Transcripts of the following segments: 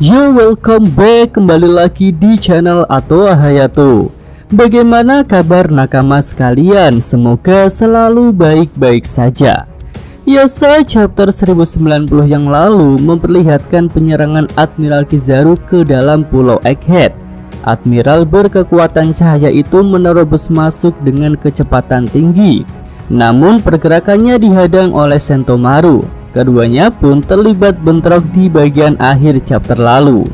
Yo, welcome back, kembali lagi di channel Atoa Hayato. Bagaimana kabar nakama sekalian? Semoga selalu baik-baik saja. Yasa chapter 1090 yang lalu memperlihatkan penyerangan Admiral Kizaru ke dalam Pulau Egghead. Admiral berkekuatan cahaya itu menerobos masuk dengan kecepatan tinggi, namun pergerakannya dihadang oleh Sentomaru. Keduanya pun terlibat bentrok di bagian akhir chapter lalu.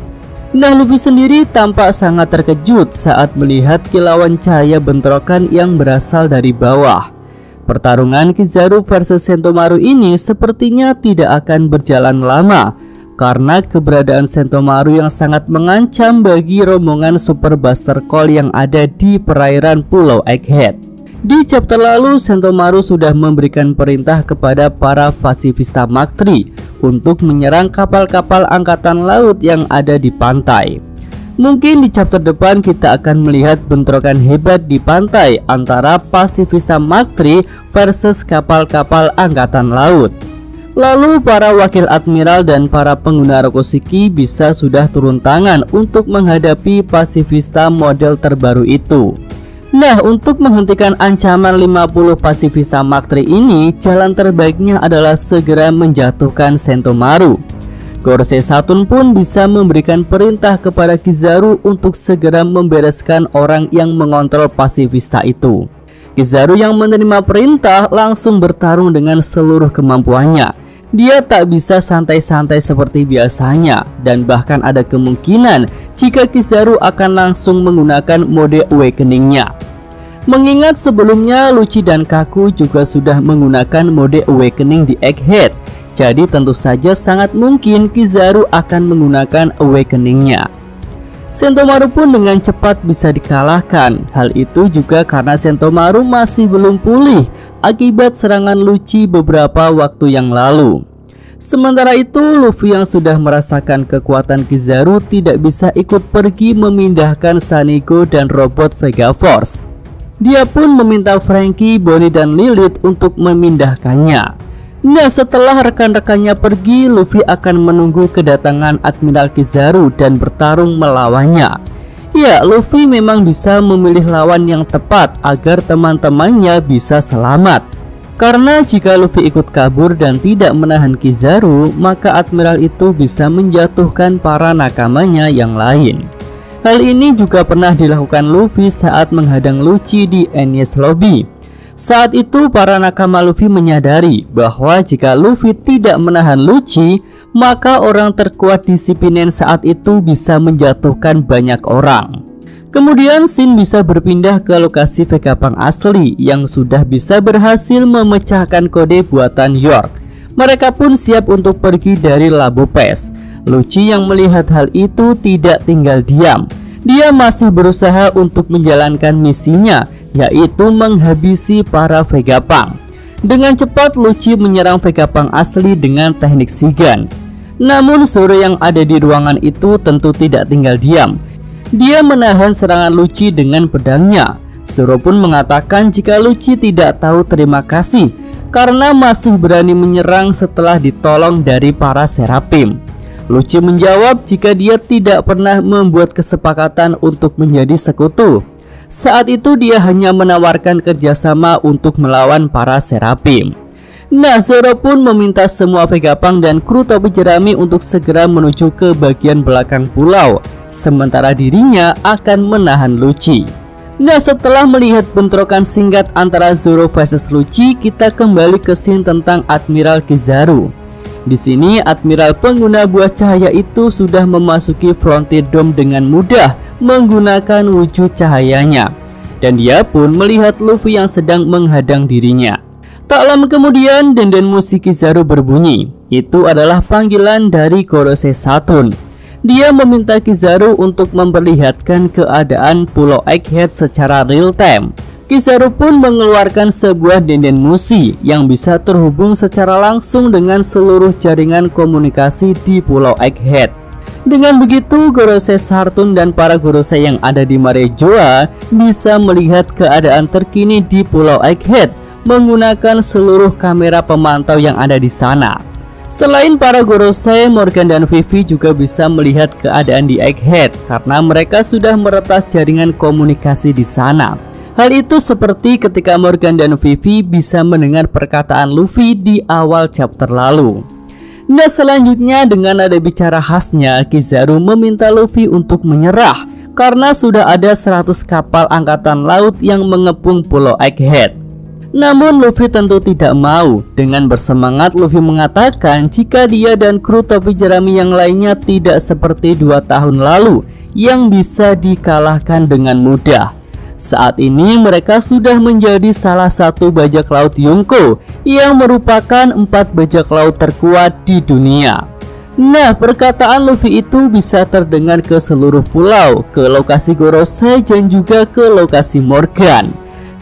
Nah, Luffy sendiri tampak sangat terkejut saat melihat kilauan cahaya bentrokan yang berasal dari bawah. Pertarungan Kizaru versus Sentomaru ini sepertinya tidak akan berjalan lama, karena keberadaan Sentomaru yang sangat mengancam bagi rombongan Super Buster Call yang ada di perairan Pulau Egghead. Di chapter lalu, Sentomaru sudah memberikan perintah kepada para pasifista Mark III untuk menyerang kapal-kapal angkatan laut yang ada di pantai. Mungkin di chapter depan kita akan melihat bentrokan hebat di pantai antara pasifista Mark III versus kapal-kapal angkatan laut. Lalu para wakil admiral dan para pengguna Rokoshiki bisa sudah turun tangan untuk menghadapi pasifista model terbaru itu. Nah, untuk menghentikan ancaman 50 pasifista Mark III ini, jalan terbaiknya adalah segera menjatuhkan Sentomaru. Gorosei Saturn pun bisa memberikan perintah kepada Kizaru untuk segera membereskan orang yang mengontrol pasifista itu. Kizaru yang menerima perintah langsung bertarung dengan seluruh kemampuannya. Dia tak bisa santai-santai seperti biasanya, dan bahkan ada kemungkinan jika Kizaru akan langsung menggunakan mode awakening-nya. Mengingat sebelumnya Lucci dan Kaku juga sudah menggunakan mode awakening di Egghead, jadi tentu saja sangat mungkin Kizaru akan menggunakan awakening-nya. Sentomaru pun dengan cepat bisa dikalahkan. Hal itu juga karena Sentomaru masih belum pulih akibat serangan Lucci beberapa waktu yang lalu. Sementara itu, Luffy yang sudah merasakan kekuatan Kizaru tidak bisa ikut pergi memindahkan Sanigo dan robot Vega Force. Dia pun meminta Franky, Bonnie, dan Lilith untuk memindahkannya. Nah, setelah rekan-rekannya pergi, Luffy akan menunggu kedatangan Admiral Kizaru dan bertarung melawannya. Ya, Luffy memang bisa memilih lawan yang tepat agar teman-temannya bisa selamat. Karena jika Luffy ikut kabur dan tidak menahan Kizaru, maka Admiral itu bisa menjatuhkan para nakamanya yang lain. Hal ini juga pernah dilakukan Luffy saat menghadang Lucci di Enies Lobby. Saat itu para nakama Luffy menyadari bahwa jika Luffy tidak menahan Lucci, maka orang terkuat di Shippuden saat itu bisa menjatuhkan banyak orang. Kemudian Shin bisa berpindah ke lokasi Vegapunk asli yang sudah bisa berhasil memecahkan kode buatan York. Mereka pun siap untuk pergi dari Labo Pass. Lucci yang melihat hal itu tidak tinggal diam. Dia masih berusaha untuk menjalankan misinya, yaitu menghabisi para Vegapunk. Dengan cepat Lucci menyerang Vegapunk asli dengan teknik Shigan. Namun Zoro yang ada di ruangan itu tentu tidak tinggal diam. Dia menahan serangan Lucci dengan pedangnya. Zoro pun mengatakan jika Lucci tidak tahu terima kasih karena masih berani menyerang setelah ditolong dari para Seraphim. Lucci menjawab jika dia tidak pernah membuat kesepakatan untuk menjadi sekutu. Saat itu dia hanya menawarkan kerjasama untuk melawan para Seraphim. Nah, Zoro pun meminta semua Vegapunk dan kru topi jerami untuk segera menuju ke bagian belakang pulau, sementara dirinya akan menahan Lucci. Nah, setelah melihat bentrokan singkat antara Zoro versus Lucci, kita kembali ke scene tentang Admiral Kizaru. Di sini Admiral pengguna buah cahaya itu sudah memasuki Frontier Dome dengan mudah menggunakan wujud cahayanya, dan dia pun melihat Luffy yang sedang menghadang dirinya. Tak lama kemudian denden musik Kizaru berbunyi. Itu adalah panggilan dari Gorosei Saturn. Dia meminta Kizaru untuk memperlihatkan keadaan Pulau Egghead secara real time. Kizaru pun mengeluarkan sebuah denden musi yang bisa terhubung secara langsung dengan seluruh jaringan komunikasi di Pulau Egghead. Dengan begitu, Gorosei Saturn dan para Gorosei yang ada di Marejoa bisa melihat keadaan terkini di Pulau Egghead menggunakan seluruh kamera pemantau yang ada di sana. Selain para Gorosei, Morgan dan Vivi juga bisa melihat keadaan di Egghead karena mereka sudah meretas jaringan komunikasi di sana. Hal itu seperti ketika Morgan dan Vivi bisa mendengar perkataan Luffy di awal chapter lalu. Nah, selanjutnya dengan nada bicara khasnya, Kizaru meminta Luffy untuk menyerah karena sudah ada 100 kapal angkatan laut yang mengepung pulau Egghead. Namun Luffy tentu tidak mau. Dengan bersemangat Luffy mengatakan jika dia dan kru topi jerami yang lainnya tidak seperti 2 tahun lalu yang bisa dikalahkan dengan mudah. Saat ini mereka sudah menjadi salah satu bajak laut Yonko yang merupakan 4 bajak laut terkuat di dunia. Nah, perkataan Luffy itu bisa terdengar ke seluruh pulau, ke lokasi Gorosei dan juga ke lokasi Morgan.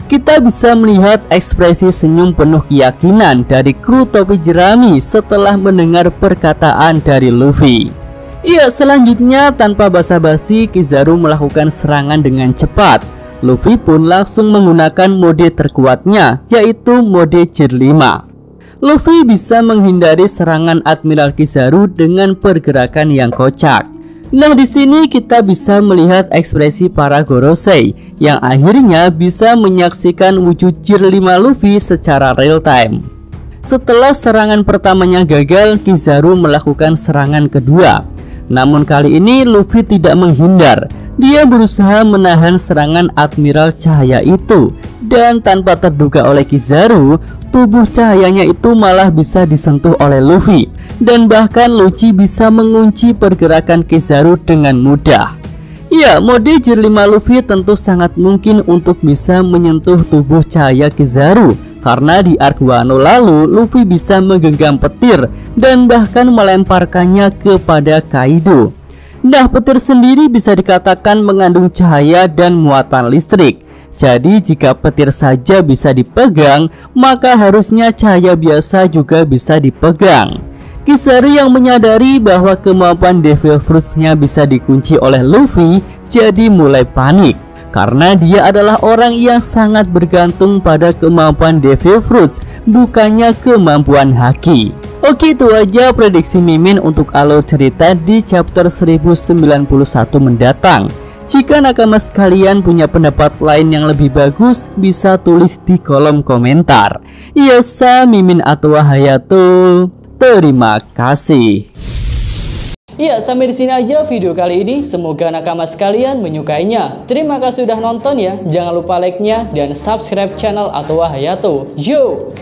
Kita bisa melihat ekspresi senyum penuh keyakinan dari kru topi jerami setelah mendengar perkataan dari Luffy. Ya, selanjutnya tanpa basa-basi Kizaru melakukan serangan dengan cepat. Luffy pun langsung menggunakan mode terkuatnya, yaitu mode Gear 5. Luffy bisa menghindari serangan Admiral Kizaru dengan pergerakan yang kocak. Nah, di sini kita bisa melihat ekspresi para Gorosei yang akhirnya bisa menyaksikan wujud Gear 5 Luffy secara real time. Setelah serangan pertamanya gagal, Kizaru melakukan serangan kedua. Namun kali ini Luffy tidak menghindar. Dia berusaha menahan serangan Admiral Cahaya itu, dan tanpa terduga oleh Kizaru, tubuh cahayanya itu malah bisa disentuh oleh Luffy, dan bahkan Lucci bisa mengunci pergerakan Kizaru dengan mudah. Ya, mode Gear 5 Luffy tentu sangat mungkin untuk bisa menyentuh tubuh cahaya Kizaru, karena di arc Wano lalu Luffy bisa menggenggam petir dan bahkan melemparkannya kepada Kaido. Nah, petir sendiri bisa dikatakan mengandung cahaya dan muatan listrik. Jadi jika petir saja bisa dipegang, maka harusnya cahaya biasa juga bisa dipegang. Kizaru yang menyadari bahwa kemampuan Devil Fruits-nya bisa dikunci oleh Luffy, jadi mulai panik. Karena dia adalah orang yang sangat bergantung pada kemampuan Devil Fruits, bukannya kemampuan Haki. Oke, itu aja prediksi Mimin untuk alur cerita di chapter 1091 mendatang. Jika nakama sekalian punya pendapat lain yang lebih bagus, bisa tulis di kolom komentar. Yasa Mimin Atwa Hayato. Terima kasih. Ya, sampai di sini aja video kali ini. Semoga nakama sekalian menyukainya. Terima kasih sudah nonton ya. Jangan lupa like-nya dan subscribe channel Atwa Hayato. Yo!